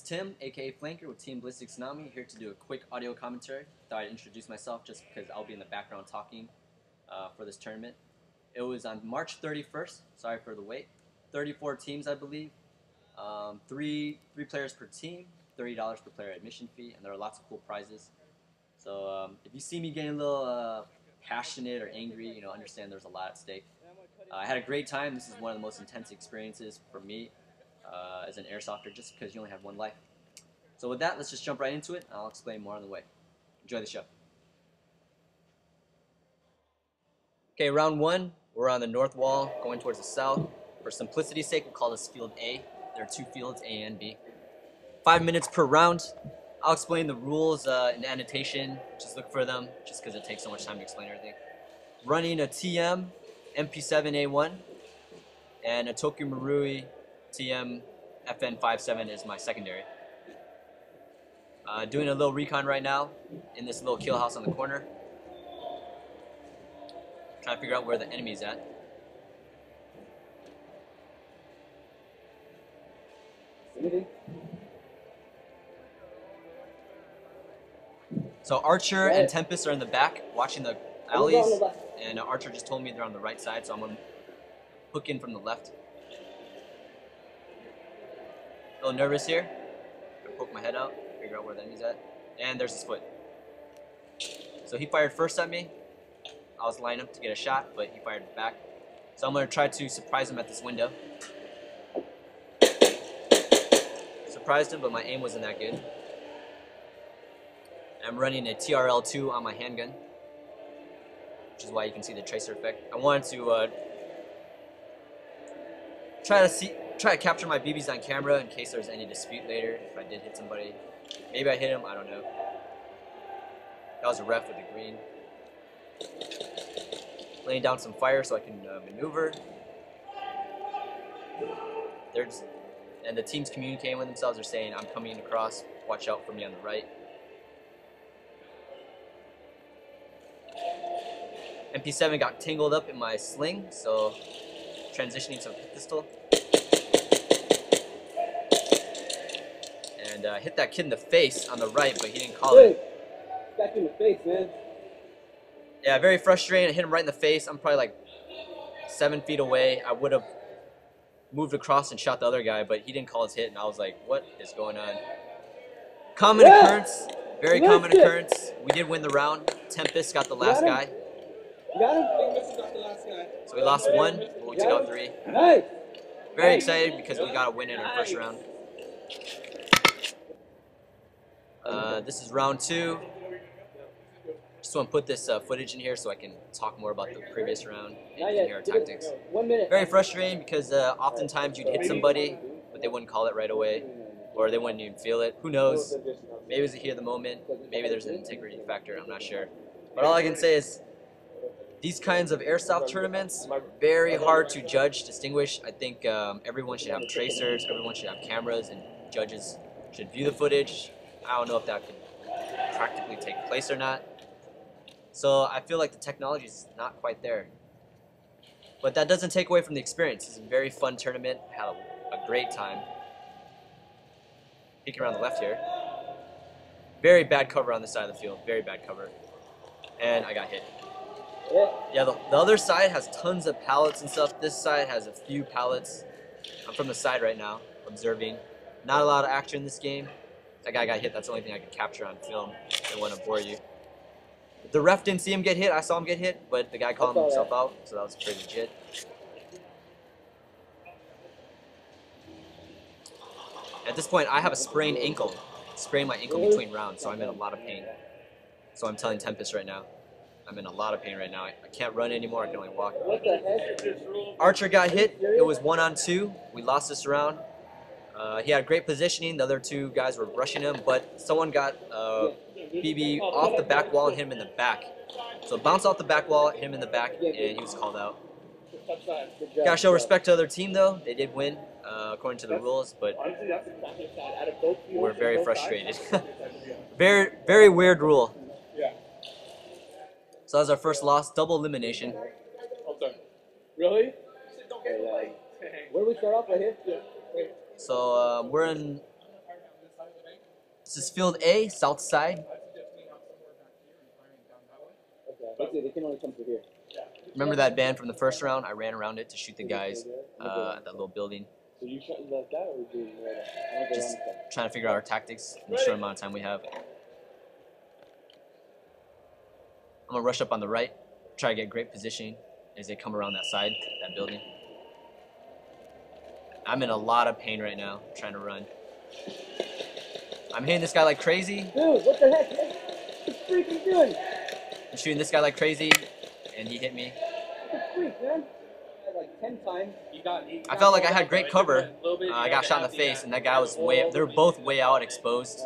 Tim, aka Flanker with Team Ballistic Tsunami, here to do a quick audio commentary. Thought I'd introduce myself just because I'll be in the background talking for this tournament. It was on March 31st, sorry for the wait. 34 teams, I believe. Three players per team, $30 per player admission fee, and there are lots of cool prizes. So if you see me getting a little passionate or angry, understand there's a lot at stake. I had a great time. This is one of the most intense experiences for me as an airsofter, just because you only have one life. So with that, let's just jump right into it, and I'll explain more on the way. Enjoy the show. Okay, round one, we're on the north wall, going towards the south. For simplicity's sake, we'll call this field A. There are two fields, A and B. 5 minutes per round. I'll explain the rules in the annotation. Just look for them, just because it takes so much time to explain everything. Running a TM MP7A1 and a Tokyo Marui TM FN57 is my secondary. Doing a little recon right now in this little kill house on the corner. Trying to figure out where the enemy's at. So Archer and Tempest are in the back watching the alleys, and Archer just told me they're on the right side, so I'm going to hook in from the left. A little nervous here. Gonna poke my head out, figure out where the enemy's at. And there's his foot. So he fired first at me. I was lining up to get a shot, but he fired back. So I'm going to try to surprise him at this window. Surprised him, but my aim wasn't that good. I'm running a TRL-2 on my handgun, which is why you can see the tracer effect. I wanted to try to capture my BBs on camera in case there's any dispute later, if I did hit somebody. Maybe I hit him, I don't know. That was a ref with a green. Laying down some fire so I can maneuver. And the team's communicating with themselves. They're saying, I'm coming across, watch out for me on the right. MP7 got tangled up in my sling, so transitioning to a pistol. And hit that kid in the face on the right, but he didn't call it. Back in the face, man. Yeah, very frustrating. I hit him right in the face. I'm probably like 7 feet away. I would have moved across and shot the other guy, but he didn't call his hit, and I was like, what is going on? Common occurrence. Very common occurrence. We did win the round. Tempest got the last guy. Got him? Tempest got the last guy. So we lost one, but we took out 3. Nice. Very excited because we got a win in our first round. This is round 2. Just want to put this footage in here so I can talk more about the previous round and you can hear our tactics. 1 minute. Very frustrating because oftentimes you'd hit somebody, but they wouldn't call it right away, or they wouldn't even feel it. Who knows? Maybe it was a heat of the moment. Maybe there's an integrity factor. I'm not sure. But all I can say is these kinds of airsoft tournaments, very hard to judge, distinguish. I think everyone should have tracers, everyone should have cameras, and judges should view the footage. I don't know if that could practically take place or not. So I feel like the technology is not quite there. But that doesn't take away from the experience. It's a very fun tournament. I had a great time. Peeking around the left here. Very bad cover on the side of the field. Very bad cover. And I got hit. Yeah, the other side has tons of pallets and stuff. This side has a few pallets. I'm from the side right now, observing. Not a lot of action in this game. That guy got hit. That's the only thing I could capture on film. I don't want to bore you. The ref didn't see him get hit. I saw him get hit, but the guy called himself out, so that was pretty legit. At this point, I have a sprained ankle. Sprained my ankle between rounds, so I'm in a lot of pain. So I'm telling Tempest right now, I'm in a lot of pain right now. I can't run anymore. I can only walk. Archer got hit. It was 1-on-2. We lost this round. He had great positioning. The other 2 guys were rushing him, but someone got BB off the back wall and hit him in the back. So it bounced off the back wall, hit him in the back, and he was called out. Gotta show respect to the other team, though. They did win according to the rules, but we're very frustrated. Very, very weird rule. So that was our first loss, double elimination. Really? Where do we start off right here? So we're in This is field A, south side. Okay. They can only come through here. Remember that band from the first round? I ran around it to shoot the guys at that little building. So you shot like that, or you like Just trying to figure out our tactics in the short amount of time we have. I'm gonna rush up on the right, try to get great positioning as they come around that side, that building. I'm in a lot of pain right now, trying to run. I'm hitting this guy like crazy. Dude, what the heck? What the freak are you doing? I'm shooting this guy like crazy, and he hit me. What the freak, man? Like 10 times. I felt like I had great cover. I got shot in the face, and that guy was they were both way out exposed.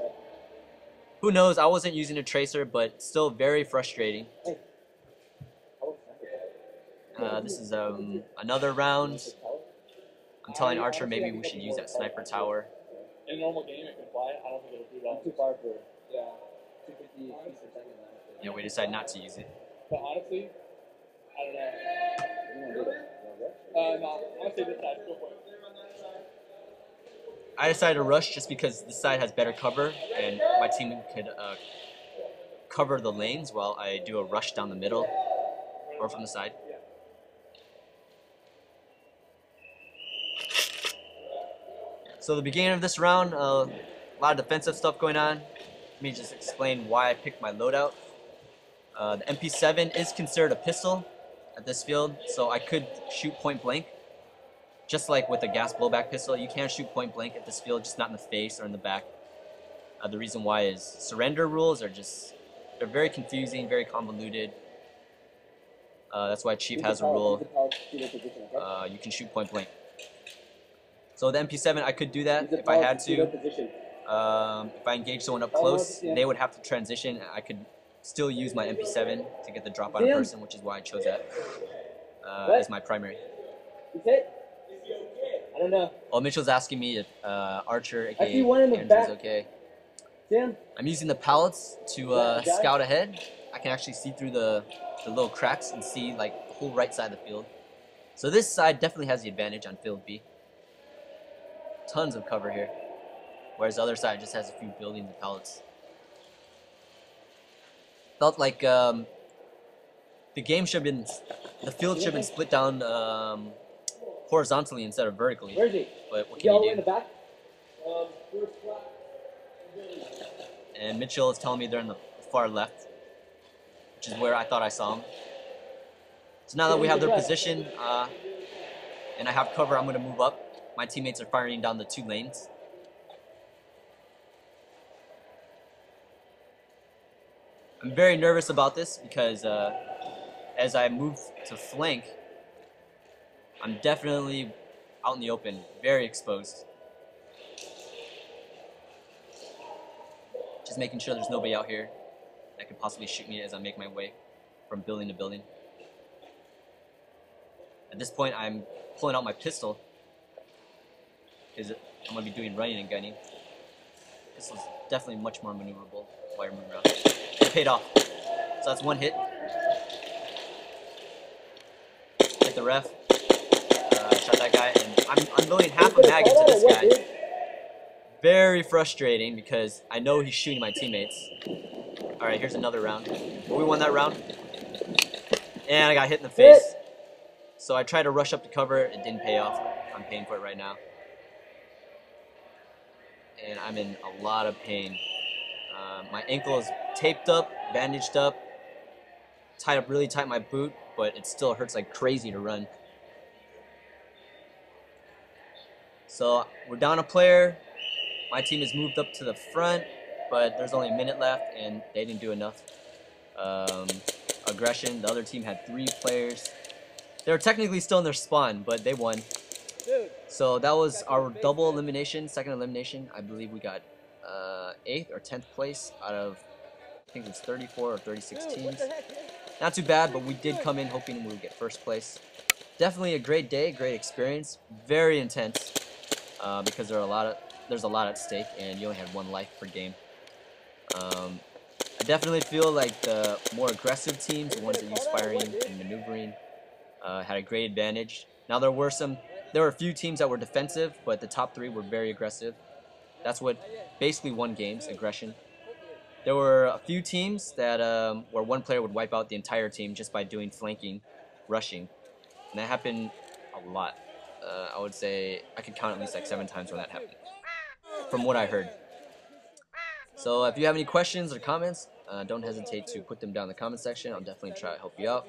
Who knows? I wasn't using a tracer, but still very frustrating. This is another round. I'm telling Archer maybe we should use that sniper tower. In a normal game, it could fly. I don't think it'll do that. Too far for 250 feet per second. Yeah, we decided not to use it. But honestly, I don't know. No, honestly, this side. Go for it. I decided to rush just because this side has better cover, and my team could cover the lanes while I do a rush down the middle or from the side. So the beginning of this round, a lot of defensive stuff going on. Let me just explain why I picked my loadout. The MP7 is considered a pistol at this field, so I could shoot point blank. Just like with a gas blowback pistol, you can shoot point blank at this field, just not in the face or in the back. The reason why is surrender rules are they're very confusing, very convoluted. That's why Chief has a rule, you can shoot point blank. So the MP7, I could do that if I had to. If I engage someone up close, they would have to transition. I could still use my MP7 to get the drop on a person, which is why I chose that as my primary. I don't know. Well, Mitchell's asking me if Archer, aka Andrew's okay. I'm using the pallets to scout ahead. I can actually see through the little cracks and see like the whole right side of the field. So this side definitely has the advantage on field B. Tons of cover here, whereas the other side just has a few buildings and pallets. Felt like the game should have been, the field should have been split down horizontally instead of vertically. But what can you do? And Mitchell is telling me they're in the far left, which is where I thought I saw him. So now that we have their position and I have cover, I'm going to move up. My teammates are firing down the 2 lanes. I'm very nervous about this because as I move to flank, I'm definitely out in the open, very exposed. Just making sure there's nobody out here that could possibly shoot me as I make my way from building to building. At this point, I'm pulling out my pistol because I'm going to be doing running and gunning. Pistol's definitely much more maneuverable while you're moving around. It paid off. So that's 1 hit. Hit the ref. Shot that guy, and I'm unloading half a mag into this guy. Very frustrating because I know he's shooting my teammates. Alright, here's another round. We won that round. And I got hit in the face. So I tried to rush up to cover, it didn't pay off. I'm paying for it right now. And I'm in a lot of pain. My ankle is taped up, bandaged up, tied up really tight my boot, but it still hurts like crazy to run. So we're down a player. My team has moved up to the front, but there's only a minute left, and they didn't do enough aggression. The other team had 3 players. They were technically still in their spawn, but they won. So that was our double elimination, second elimination. I believe we got 8th or 10th place out of, I think it was 34 or 36 teams. Not too bad, but we did come in hoping we would get first place. Definitely a great day, great experience, very intense because there's a lot at stake, and you only had 1 life per game. I definitely feel like the more aggressive teams, the ones that use firing and maneuvering, had a great advantage. Now there were a few teams that were defensive, but the top 3 were very aggressive. That's what basically won games, aggression. There were a few teams that where one player would wipe out the entire team just by doing flanking, rushing, and that happened a lot. I would say I could count at least like 7 times when that happened, from what I heard. So if you have any questions or comments, don't hesitate to put them down in the comment section. I'll definitely try to help you out.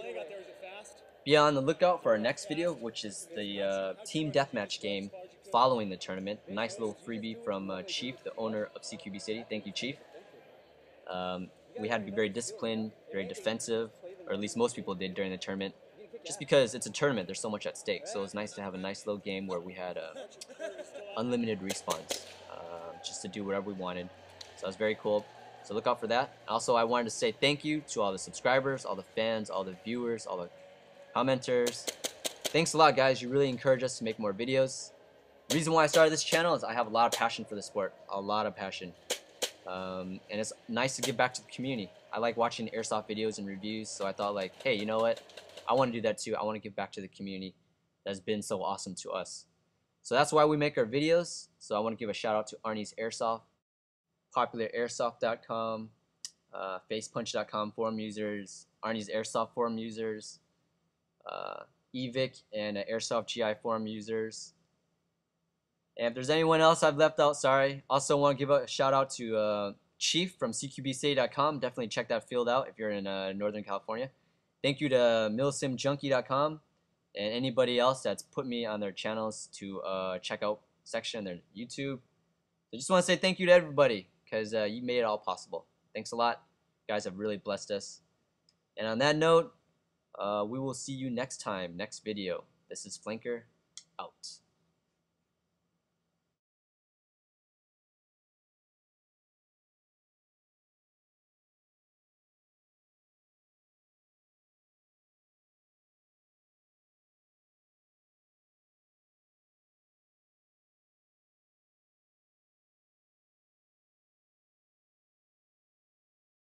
Be on the lookout for our next video, which is the team deathmatch game following the tournament. Nice little freebie from Chief, the owner of CQB City. Thank you, Chief. We had to be very disciplined, very defensive, or at least most people did during the tournament, just because it's a tournament, there's so much at stake. So it was nice to have a nice little game where we had unlimited respawns, just to do whatever we wanted. So that was very cool. So look out for that. Also, I wanted to say thank you to all the subscribers, all the fans, all the viewers, all the commenters. Thanks a lot, guys. You really encourage us to make more videos. The reason why I started this channel is I have a lot of passion for the sport, a lot of passion. And it's nice to give back to the community. I like watching airsoft videos and reviews, so I thought like, hey, you know what? I want to do that too. I want to give back to the community that's been so awesome to us. So that's why we make our videos. So I want to give a shout out to Arnie's Airsoft, popularairsoft.com, facepunch.com forum users, Arnie's Airsoft forum users, Evic and Airsoft GI forum users. And if there's anyone else I've left out, sorry. Also want to give a shout out to Chief from CQBCity.com. Definitely check that field out if you're in Northern California. Thank you to milsimjunkie.com and anybody else that's put me on their channels to check out section, their YouTube. So just want to say thank you to everybody because you made it all possible. Thanks a lot. You guys have really blessed us. And on that note, we will see you next time, next video. This is Flanker, out.